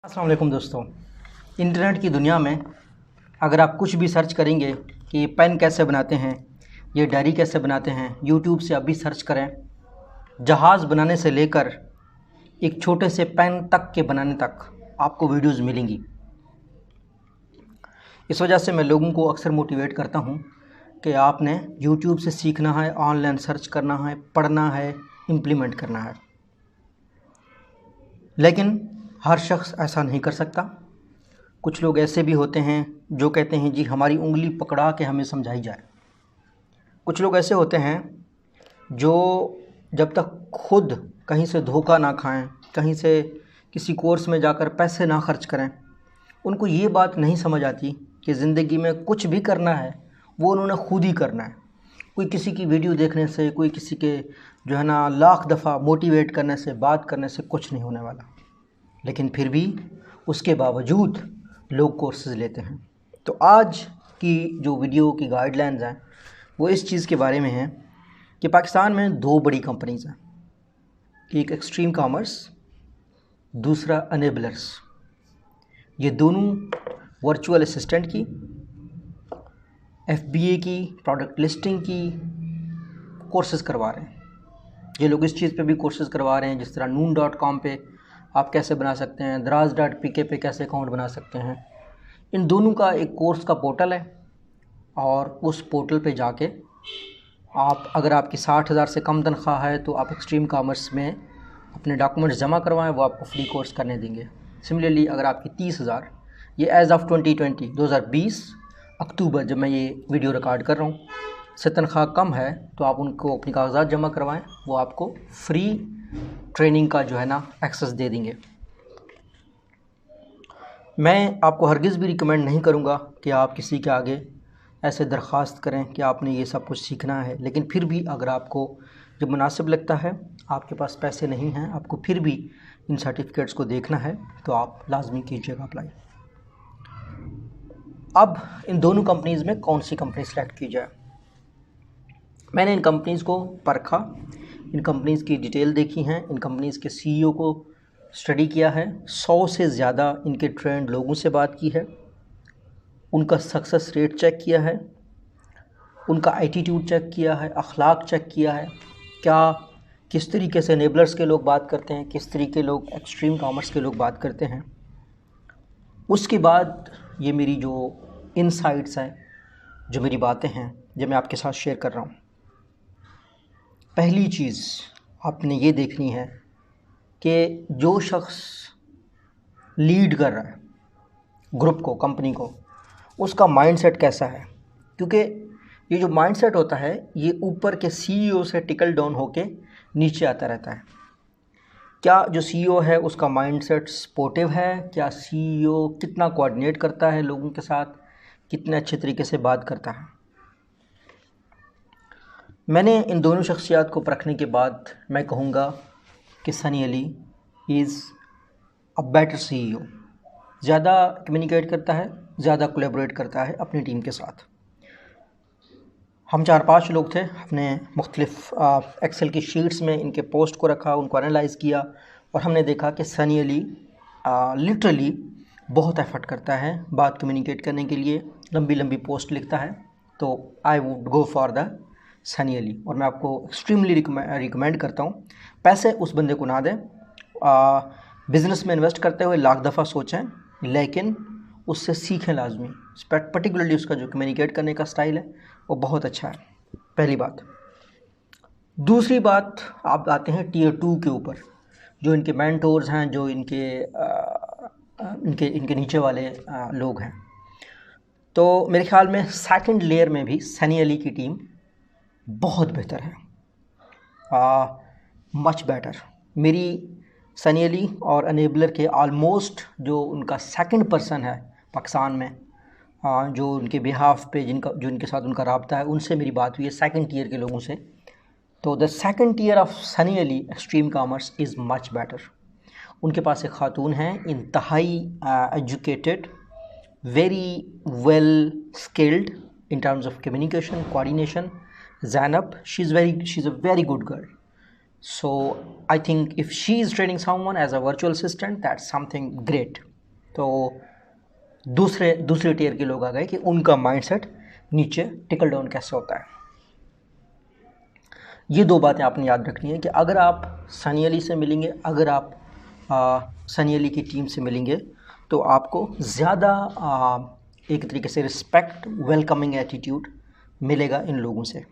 अस्सलाम वालेकुम दोस्तों। इंटरनेट की दुनिया में अगर आप कुछ भी सर्च करेंगे कि पेन कैसे बनाते हैं, ये डायरी कैसे बनाते हैं, यूट्यूब से अभी सर्च करें। जहाज़ बनाने से लेकर एक छोटे से पेन तक के बनाने तक आपको वीडियोस मिलेंगी। इस वजह से मैं लोगों को अक्सर मोटिवेट करता हूँ कि आपने यूट्यूब से सीखना है, ऑनलाइन सर्च करना है, पढ़ना है, इम्प्लीमेंट करना है। लेकिन हर शख्स ऐसा नहीं कर सकता। कुछ लोग ऐसे भी होते हैं जो कहते हैं जी हमारी उंगली पकड़ा के हमें समझाई जाए। कुछ लोग ऐसे होते हैं जो जब तक खुद कहीं से धोखा ना खाएं, कहीं से किसी कोर्स में जाकर पैसे ना खर्च करें, उनको ये बात नहीं समझ आती कि ज़िंदगी में कुछ भी करना है वो उन्होंने खुद ही करना है। कोई किसी की वीडियो देखने से, कोई किसी के जो है ना लाख दफ़ा मोटिवेट करने से, बात करने से कुछ नहीं होने वाला। लेकिन फिर भी उसके बावजूद लोग कोर्सेज़ लेते हैं। तो आज की जो वीडियो की गाइडलाइंस हैं वो इस चीज़ के बारे में हैं कि पाकिस्तान में दो बड़ी कंपनीज़ हैं, एक एक्सट्रीम कॉमर्स, दूसरा अनेबलर्स। ये दोनों वर्चुअल असिस्टेंट की, FBA की, प्रोडक्ट लिस्टिंग की कोर्सेज़ करवा रहे हैं। ये लोग इस चीज़ पे भी कोर्सेज़ करवा रहे हैं, जिस तरह noon.com पे आप कैसे बना सकते हैं, Draaz.pk पे कैसे अकाउंट बना सकते हैं। इन दोनों का एक कोर्स का पोर्टल है और उस पोर्टल पे जाके आप, अगर आपकी 60,000 से कम तनख्वाह है तो आप एक्सट्रीम कॉमर्स में अपने डॉक्यूमेंट्स जमा करवाएं, वो आपको फ्री कोर्स करने देंगे। सिमिलरली अगर आपकी 30,000, ये एज़ ऑफ़ 2020 अक्टूबर जब मैं ये वीडियो रिकॉर्ड कर रहा हूँ, से तनख्वाह कम है तो आप उनको अपनी कागजात जमा करवाएं, वो आपको फ्री ट्रेनिंग का जो है ना एक्सेस दे देंगे। मैं आपको हरगिज़ भी रिकमेंड नहीं करूँगा कि आप किसी के आगे ऐसे दरख्वास्त करें कि आपने ये सब कुछ सीखना है। लेकिन फिर भी अगर आपको जब मुनासिब लगता है, आपके पास पैसे नहीं हैं, आपको फिर भी इन सर्टिफिकेट्स को देखना है, तो आप लाजमी कीजिएगा अप्लाई। अब इन दोनों कंपनीज़ में कौन सी कंपनी सेलेक्ट की जाए? मैंने इन कंपनीज़ को परखा, इन कंपनीज़ की डिटेल देखी हैं, इन कंपनीज़ के CEO को स्टडी किया है, 100 से ज़्यादा इनके ट्रेंड लोगों से बात की है, उनका सक्सेस रेट चेक किया है, उनका एटीट्यूड चेक किया है, अखलाक चेक किया है, किस तरीके से एनेबलर्स के लोग बात करते हैं, किस तरीके लोग एक्सट्रीम कॉमर्स के लोग बात करते हैं। उसके बाद ये मेरी जो इनसाइट्स हैं, जो मेरी बातें हैं, जो मैं आपके साथ शेयर कर रहा हूँ। पहली चीज़ आपने ये देखनी है कि जो शख्स लीड कर रहा है ग्रुप को, कंपनी को, उसका माइंडसेट कैसा है। क्योंकि ये जो माइंडसेट होता है ये ऊपर के CEO से टिकल डाउन होके नीचे आता रहता है। क्या जो CEO है उसका माइंडसेट सपोर्टिव है? क्या CEO कितना कोऑर्डिनेट करता है लोगों के साथ, कितने अच्छे तरीके से बात करता है। मैंने इन दोनों शख्सियात को परखने के बाद मैं कहूँगा कि Sunny Ali is a better CEO। ज़्यादा कम्युनिकेट करता है, ज़्यादा कोलैबोरेट करता है अपनी टीम के साथ। हम 4-5 लोग थे, हमने मुख्तलिफ एक्सेल की शीट्स में इनके पोस्ट को रखा, उनको एनालाइज़ किया और हमने देखा कि सनी अली लिटरली बहुत एफर्ट करता है बात कम्युनिकेट करने के लिए, लंबी लंबी पोस्ट लिखता है। तो I would go for the Sunny Ali और मैं आपको एक्सट्रीमली रिकमेंड करता हूँ। पैसे उस बंदे को ना दें, बिज़नेस में इन्वेस्ट करते हुए लाख दफ़ा सोचें, लेकिन उससे सीखें लाजमी। पर्टिकुलरली उसका जो कम्युनिकेट करने का स्टाइल है वो बहुत अच्छा है, पहली बात। दूसरी बात, आप आते हैं Tier 2 के ऊपर, जो इनके मेंटोर्स हैं, जो इनके नीचे वाले लोग हैं। तो मेरे ख्याल में सेकंड लेयर में भी सनी अली की टीम बहुत बेहतर है, मच बेटर। मेरी सनी अली और अनेबलर के ऑलमोस्ट जो उनका सेकंड पर्सन है पाकिस्तान में, जो उनके बिहाफ पे जो इनके साथ उनका राब्ता है, उनसे मेरी बात हुई है सेकंड टियर के लोगों से। तो the second tier of Sunny Ali extreme commerce is much better. उनके पास एक खातून है, इंतहाई educated, very well skilled in terms of communication, coordination, Zainab. She's a very good girl. So I think if she is training someone as a virtual assistant, that's something great. तो दूसरे tier के लोग आ गए कि उनका mindset नीचे tackle down कैसे होता है। ये 2 बातें आपने याद रखनी है कि अगर आप सनी अली से मिलेंगे, अगर आप सनी अली की टीम से मिलेंगे, तो आपको ज़्यादा एक तरीके से रिस्पेक्ट, वेलकमिंग एटीट्यूड मिलेगा इन लोगों से।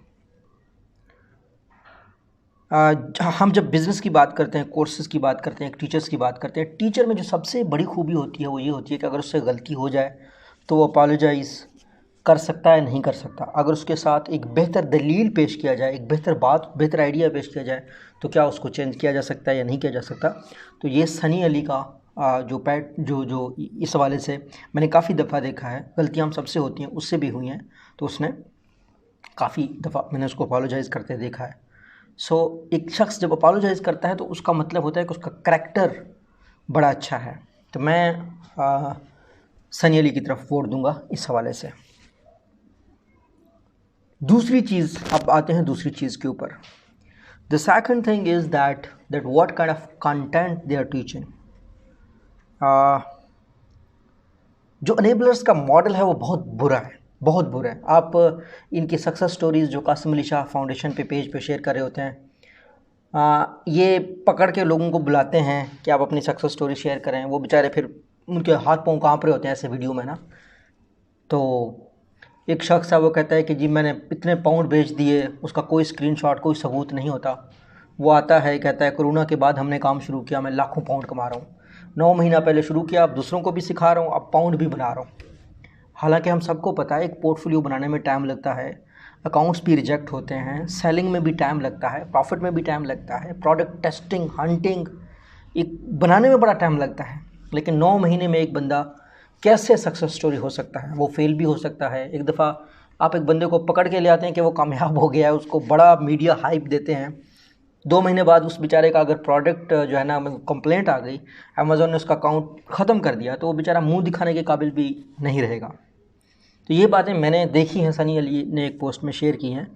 हम जब बिज़नेस की बात करते हैं, कोर्सेज़ की बात करते हैं, टीचर्स की बात करते हैं, टीचर में जो सबसे बड़ी खूबी होती है वो ये होती है कि अगर उससे गलती हो जाए तो वो अपोलोजाइज़ कर सकता है, नहीं कर सकता। अगर उसके साथ एक बेहतर दलील पेश किया जाए, एक बेहतर आइडिया पेश किया जाए, तो क्या उसको चेंज किया जा सकता है या नहीं किया जा सकता। तो ये सनी अली का जो इस हवाले से मैंने काफ़ी दफ़ा देखा है, गलतियाँ हम सबसे होती हैं, उससे भी हुई हैं, तो उसने काफ़ी दफ़ा मैंने उसको अपोलोजाइज़ करते देखा है। एक शख्स जब अपोलोजाइज़ करता है तो उसका मतलब होता है कि उसका करैक्टर बड़ा अच्छा है। तो मैं सनी अली की तरफ वोट दूंगा इस हवाले से। दूसरी चीज़, अब आते हैं दूसरी चीज़ के ऊपर। The second thing is that what kind of content they are teaching. जो अनेबलर्स का मॉडल है वो बहुत बुरा है, बहुत बुरा है। आप इनकी सक्सेस स्टोरीज़ जो कासिम अली शाह फाउंडेशन पे पेज पे शेयर कर रहे होते हैं, ये पकड़ के लोगों को बुलाते हैं कि आप अपनी सक्सेस स्टोरी शेयर करें। वो बेचारे फिर उनके हाथ पाँव काँप रहे होते हैं ऐसे वीडियो में ना। तो एक शख्स है, वो कहता है कि जी मैंने इतने पाउंड बेच दिए, उसका कोई स्क्रीनशॉट, कोई सबूत नहीं होता। वो आता है, कहता है कोरोना के बाद हमने काम शुरू किया, मैं लाखों पाउंड कमा रहा हूँ, 9 महीना पहले शुरू किया, अब दूसरों को भी सिखा रहा हूँ, अब पाउंड भी बना रहा हूँ। हालांकि हम सबको पता है एक पोर्टफोलियो बनाने में टाइम लगता है, अकाउंट्स भी रिजेक्ट होते हैं, सेलिंग में भी टाइम लगता है, प्रॉफिट में भी टाइम लगता है, प्रोडक्ट टेस्टिंग, हंटिंग, एक बनाने में बड़ा टाइम लगता है। लेकिन 9 महीने में एक बंदा कैसे सक्सेस स्टोरी हो सकता है? वो फेल भी हो सकता है। एक दफ़ा आप एक बंदे को पकड़ के ले आते हैं कि वो कामयाब हो गया है, उसको बड़ा मीडिया हाइप देते हैं, 2 महीने बाद उस बेचारे का अगर प्रोडक्ट जो है ना कंप्लेंट आ गई, अमेज़ॉन ने उसका अकाउंट ख़त्म कर दिया, तो वो बेचारा मुंह दिखाने के काबिल भी नहीं रहेगा। तो ये बातें मैंने देखी हैं, सनी अली ने एक पोस्ट में शेयर की हैं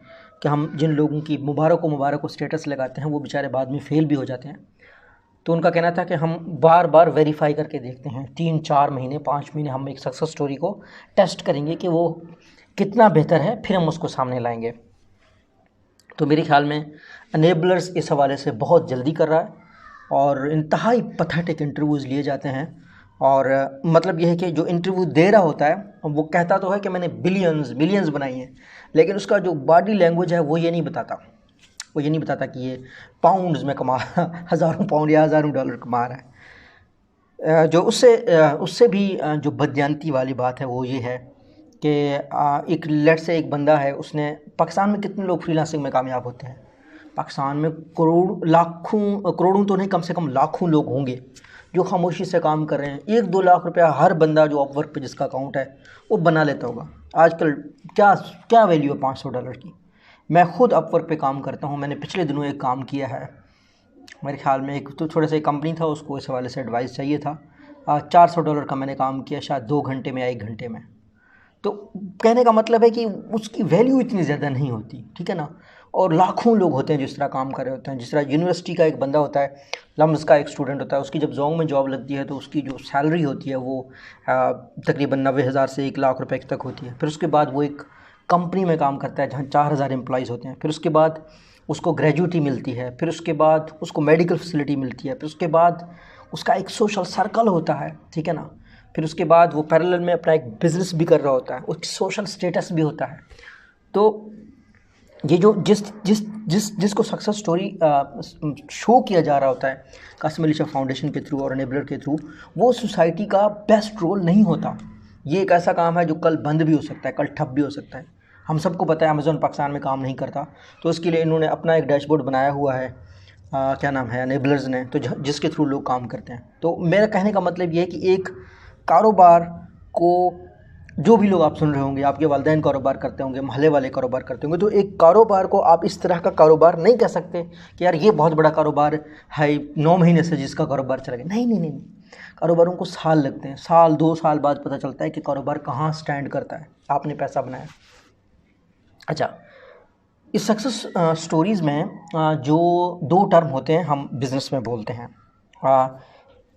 कि हम जिन लोगों की मुबारक को स्टेटस लगाते हैं वो बेचारे बाद में फ़ेल भी हो जाते हैं। तो उनका कहना था कि हम बार बार वेरीफाई करके देखते हैं, 3-4 महीने 5 महीने हम एक सक्सेस स्टोरी को टेस्ट करेंगे कि वो कितना बेहतर है, फिर हम उसको सामने लाएंगे। तो मेरे ख्याल में अनेबलर्स इस हवाले से बहुत जल्दी कर रहा है और इंतहाई पथेटिक इंटरव्यूज़ लिए जाते हैं। और मतलब यह है कि जो इंटरव्यू दे रहा होता है वो कहता तो है कि मैंने बिलियंस बनाई हैं, लेकिन उसका जो बॉडी लैंग्वेज है वो ये नहीं बताता। वो ये नहीं बताता कि ये पाउंड्स में कमा हज़ारों पाउंड या हज़ारों डॉलर कमा रहा है। जो उससे भी जो बदयांती वाली बात है वो ये है कि एक लेट से एक बंदा है, उसने पाकिस्तान में कितने लोग फ्रीलांसिंग में कामयाब होते हैं? पाकिस्तान में करोड़ों तो नहीं, कम से कम लाखों लोग होंगे जो खामोशी से काम कर रहे हैं। 1-2 लाख रुपया हर बंदा जो अपवर्क पे जिसका अकाउंट है वो बना लेता होगा। आजकल क्या वैल्यू है $500 की? मैं ख़ुद अपवर्क पे काम करता हूँ, मैंने पिछले दिनों एक काम किया है, मेरे ख्याल में एक तो थोड़ा सा एक कंपनी था, उसको इस हवाले से एडवाइस चाहिए था। $400 का मैंने काम किया, शायद 2 घंटे में या 1 घंटे में। तो कहने का मतलब है कि उसकी वैल्यू इतनी ज़्यादा नहीं होती, ठीक है ना। और लाखों लोग होते हैं जिस तरह काम कर रहे होते हैं। जिस तरह यूनिवर्सिटी का एक बंदा होता है, लम्स का एक स्टूडेंट होता है, उसकी जब जोंग में जॉब लगती है तो उसकी जो सैलरी होती है वो तकरीबन 90,000 से 1 लाख रुपए तक होती है। फिर उसके बाद वो एक कंपनी में काम करता है जहाँ 4,000 एम्प्लॉइज़ होते हैं। फिर उसके बाद उसको ग्रेजुएटी मिलती है, फिर उसके बाद उसको मेडिकल फैसिलिटी मिलती है, फिर उसके बाद उसका एक सोशल सर्कल होता है, ठीक है ना। फिर उसके बाद वो पैरेलल में अपना एक बिज़नेस भी कर रहा होता है, उसकी सोशल स्टेटस भी होता है। तो ये जो जिसको सक्सेस स्टोरी शो किया जा रहा होता है कासिम अली शाह फाउंडेशन के थ्रू और एनेबलर के थ्रू, वो सोसाइटी का बेस्ट रोल नहीं होता। ये एक ऐसा काम है जो कल बंद भी हो सकता है, कल ठप भी हो सकता है। हम सबको पता है अमेज़ॉन पाकिस्तान में काम नहीं करता, तो इसके लिए इन्होंने अपना एक डैशबोर्ड बनाया हुआ है, क्या नाम है, एनेबलर्स ने, तो जिसके थ्रू लोग काम करते हैं। तो मेरा कहने का मतलब ये है कि एक कारोबार को, जो भी लोग आप सुन रहे होंगे, आपके वालिदैन कारोबार करते होंगे, महल्ले वाले कारोबार करते होंगे, तो एक कारोबार को आप इस तरह का कारोबार नहीं कह सकते कि यार ये बहुत बड़ा कारोबार है, 9 महीने से जिसका कारोबार चला गया। नहीं, कारोबारों को साल लगते हैं, साल 2 साल बाद पता चलता है कि कारोबार कहाँ स्टैंड करता है, आपने पैसा बनाया। अच्छा, इस सक्सेस स्टोरीज़ में जो 2 टर्म होते हैं हम बिज़नेस में बोलते हैं,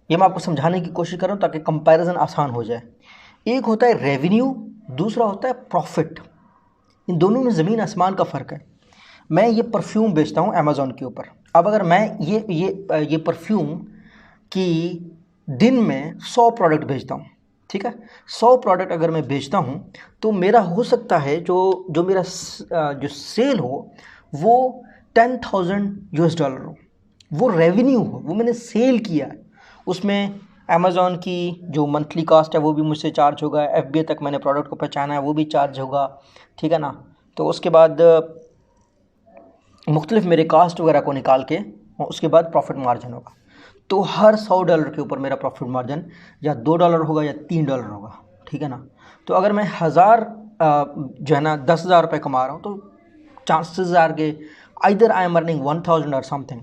ये मैं आपको समझाने की कोशिश कर रहा हूँ ताकि कंपैरिजन आसान हो जाए। एक होता है रेवेन्यू, दूसरा होता है प्रॉफिट। इन दोनों में ज़मीन आसमान का फ़र्क है। मैं ये परफ्यूम बेचता हूँ अमेज़ॉन के ऊपर। अब अगर मैं ये परफ्यूम की दिन में 100 प्रोडक्ट बेचता हूँ, ठीक है, 100 प्रोडक्ट अगर मैं बेचता हूँ तो मेरा हो सकता है जो मेरा जो सेल हो वो $10,000 हो, वो रेवेन्यू हो, वो मैंने सेल किया है। उसमें अमेज़ॉन की जो मंथली कॉस्ट है वो भी मुझसे चार्ज होगा, FBA तक मैंने प्रोडक्ट को पहचाना है वो भी चार्ज होगा, ठीक है ना। तो उसके बाद मुख्तलिफ मेरे कास्ट वगैरह को निकाल के और उसके बाद प्रॉफिट मार्जिन होगा। तो हर $100 के ऊपर मेरा प्रॉफिट मार्जिन या $2 होगा या $3 होगा, ठीक है ना। तो अगर मैं 1000 जो है ना 10,000 रुपये कमा रहा हूँ तो चांसेस आर के आइदर आई एम अर्निंग 1000 और समथिंग,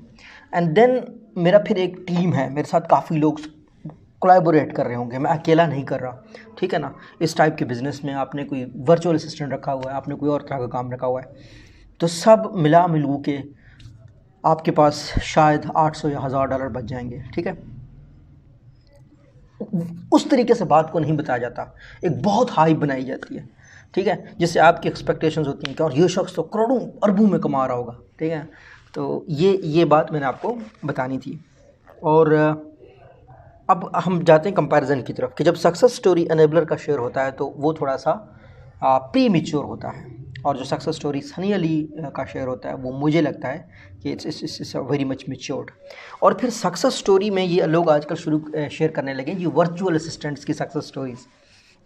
एंड देन मेरा फिर एक टीम है, मेरे साथ काफ़ी लोग कोलैबोरेट कर रहे होंगे, मैं अकेला नहीं कर रहा, ठीक है ना। इस टाइप के बिज़नेस में आपने कोई वर्चुअल असिस्टेंट रखा हुआ है, आपने कोई और तरह का काम रखा हुआ है, तो सब मिलू के आपके पास शायद 800 या $1000 बच जाएंगे, ठीक है। उस तरीके से बात को नहीं बताया जाता, एक बहुत हाई बनाई जाती है, ठीक है, जिससे आपकी एक्सपेक्टेशंस होती हैं कि और ये शख्स तो करोड़ों अरबों में कमा रहा होगा, ठीक है। तो ये बात मैंने आपको बतानी थी। और अब हम जाते हैं कंपैरिजन की तरफ कि जब सक्सेस स्टोरी एनेबलर का शेयर होता है तो वो थोड़ा सा प्री मैच्योर होता है, और जो सक्सेस स्टोरी सनी अली का शेयर होता है वो मुझे लगता है कि इट्स वेरी मच मैच्योर्ड। और फिर सक्सेस स्टोरी में ये लोग आजकल शेयर करने लगे ये वर्चुअल असिस्टेंट्स की सक्सेस स्टोरीज़,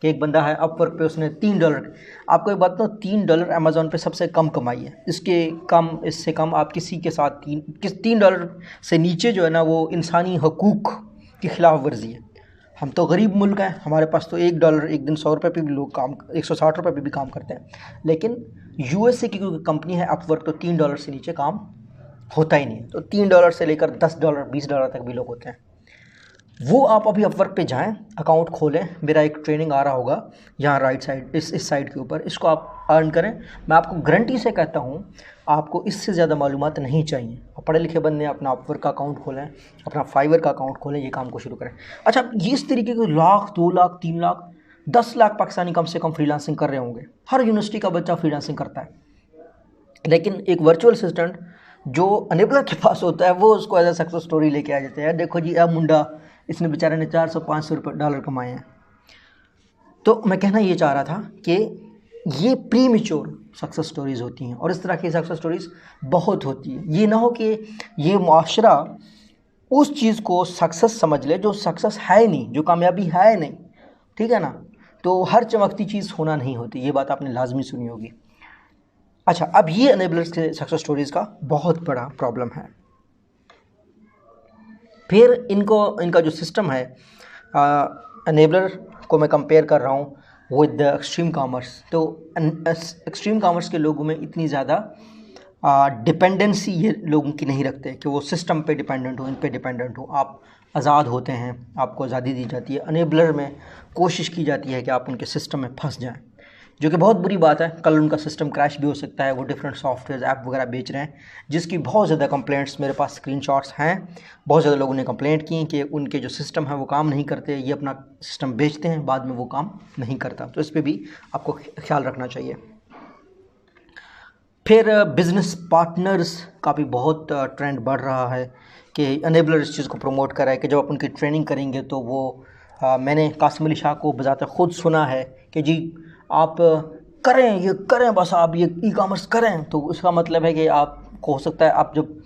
कि एक बंदा है अपवर्क पे, उसने $3, आपको एक बात बताऊँ, $3 अमेज़ॉन पे सबसे कम कमाई है। इससे कम आप किसी के साथ $3 से नीचे जो है ना वो इंसानी हकूक़ की खिलाफ वर्जी है। हम तो गरीब मुल्क हैं, हमारे पास तो $1 एक दिन 100 रुपये पे भी लोग काम, 160 रुपये पे भी काम करते हैं, लेकिन USA की क्योंकि कंपनी है अपवर्क तो $3 से नीचे काम होता ही नहीं है। तो $3 से लेकर $10 $20 तक भी लोग होते हैं। वो आप अभी अपवर्क पे जाएं, अकाउंट खोलें, मेरा एक ट्रेनिंग आ रहा होगा यहाँ राइट साइड इस साइड के ऊपर, इसको आप अर्न करें। मैं आपको गारंटी से कहता हूँ आपको इससे ज़्यादा मालूमात नहीं चाहिए। आप पढ़े लिखे बंदे अपना अपवर्क का अकाउंट खोलें, अपना फाइवर का अकाउंट खोलें, ये काम को शुरू करें। अच्छा, ये इस तरीके के 1 लाख 2 लाख 3 लाख 10 लाख पाकिस्तानी कम से कम फ्रीलांसिंग कर रहे होंगे। हर यूनिवर्सिटी का बच्चा फ्रीलांसिंग करता है, लेकिन एक वर्चुअल असिस्टेंट जो अनेबलर के पास होता है वो उसको एज ए सक्सेस स्टोरी लेके आ जाते हैं। देखो जी, अब मुंडा इसने बेचारे ने $400-500 कमाए हैं। तो मैं कहना ये चाह रहा था कि ये प्री मैच्योर सक्सेस स्टोरीज़ होती हैं और इस तरह की सक्सेस स्टोरीज़ बहुत होती है। ये ना हो कि ये मुआशरा उस चीज़ को सक्सेस समझ ले जो सक्सेस है नहीं, जो कामयाबी है नहीं, ठीक है ना। तो हर चमकती चीज़ होना नहीं होती, ये बात आपने लाजमी सुनी होगी। अच्छा, अब ये अनेबलर्स के सक्सेस स्टोरीज़ का बहुत बड़ा प्रॉब्लम है। फिर इनका जो सिस्टम है, अनेबलर को मैं कंपेयर कर रहा हूँ विद एक्सट्रीम कॉमर्स। तो एक्सट्रीम कॉमर्स के लोगों में इतनी ज़्यादा डिपेंडेंसी ये लोगों की नहीं रखते कि वो सिस्टम पे डिपेंडेंट हो, इन पे डिपेंडेंट हो। आप आज़ाद होते हैं, आपको आज़ादी दी जाती है। अनेबलर में कोशिश की जाती है कि आप उनके सिस्टम में फंस जाएं, जो कि बहुत बुरी बात है। कल उनका सिस्टम क्रैश भी हो सकता है। वो डिफरेंट सॉफ्टवेयर ऐप वगैरह बेच रहे हैं जिसकी बहुत ज़्यादा कंप्लेंट्स मेरे पास स्क्रीनशॉट्स हैं। बहुत ज़्यादा लोगों ने कंप्लेंट की कि उनके जो सिस्टम है वो काम नहीं करते, ये अपना सिस्टम बेचते हैं, बाद में वो काम नहीं करता। तो इस पर भी आपको ख्याल रखना चाहिए। फिर बिज़नेस पार्टनर्स का भी बहुत ट्रेंड बढ़ रहा है कि अनेबलर इस चीज़ को प्रमोट कर रहा है कि जब आप उनकी ट्रेनिंग करेंगे तो वो मैंने कासिम अली शाह को बजाते खुद सुना है कि जी आप करें, ये करें, बस आप ये ई-कॉमर्स करें। तो उसका मतलब है कि आपको हो सकता है आप जब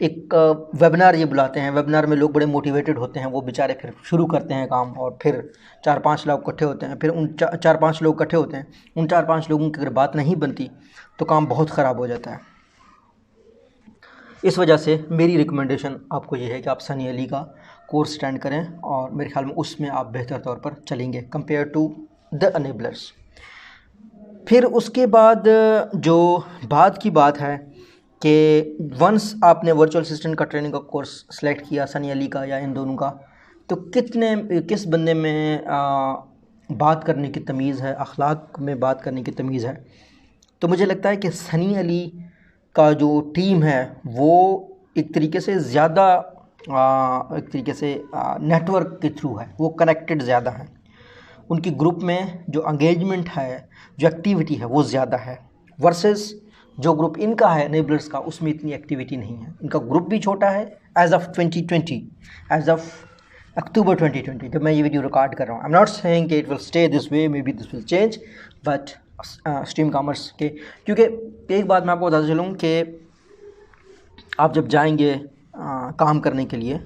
एक वेबिनार ये बुलाते हैं, वेबिनार में लोग बड़े मोटिवेटेड होते हैं, वो बेचारे फिर शुरू करते हैं काम और फिर 4-5 लोग इकट्ठे होते हैं। फिर उन 4-5 लोग इकट्ठे होते हैं, उन 4-5 लोगों की अगर बात नहीं बनती तो काम बहुत ख़राब हो जाता है। इस वजह से मेरी रिकमेंडेशन आपको ये है कि आप सनी अली का कोर्स अटेंड करें और मेरे ख्याल में उसमें आप बेहतर तौर पर चलेंगे कंपेयर टू द अनेबलर्स। फिर उसके बाद जो बाद की बात है कि वंस आपने वर्चुअल असिस्टेंट का ट्रेनिंग का कोर्स सेलेक्ट किया, सनी अली का या इन दोनों का, तो किस बंदे में बात करने की तमीज़ है, अखलाक में बात करने की तमीज़ है। तो मुझे लगता है कि सनी अली का जो टीम है वो एक तरीके से ज़्यादा एक तरीके से नेटवर्क के थ्रू है, वो कनेक्टेड ज़्यादा हैं, उनकी ग्रुप में जो एंगेजमेंट है, जो एक्टिविटी है वो ज़्यादा है, वर्सेस जो ग्रुप इनका है नेबलर्स का, उसमें इतनी एक्टिविटी नहीं है। इनका ग्रुप भी छोटा है as of 2020, as of October 2020 जब मैं ये वीडियो रिकॉर्ड कर रहा हूँ। आई एम नॉट सेइंग कि it will stay this way, maybe this will change, but stream commerce के, क्योंकि एक बात मैं आपको बताता चलूँ कि आप जब जाएंगे काम करने के लिए,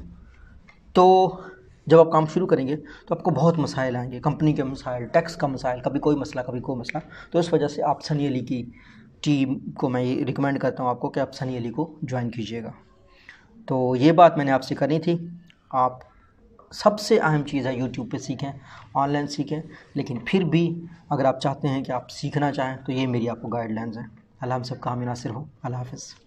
तो जब आप काम शुरू करेंगे तो आपको बहुत मसाइल आएंगे, कंपनी के मसाइल, टैक्स का मसाइल, कभी कोई मसला कभी कोई मसला। तो इस वजह से आप सनी अली की टीम को मैं ये रिकमेंड करता हूँ आपको कि आप सनी अली को ज्वाइन कीजिएगा। तो ये बात मैंने आपसे करनी थी। आप सबसे अहम चीज़ है यूट्यूब पे सीखें, ऑनलाइन सीखें, लेकिन फिर भी अगर आप चाहते हैं कि आप सीखना चाहें तो ये मेरी आपको गाइडलाइंस हैं। अल्लाह हम सब का हामी नासिर हो। अल्लाह हाफ़िज़।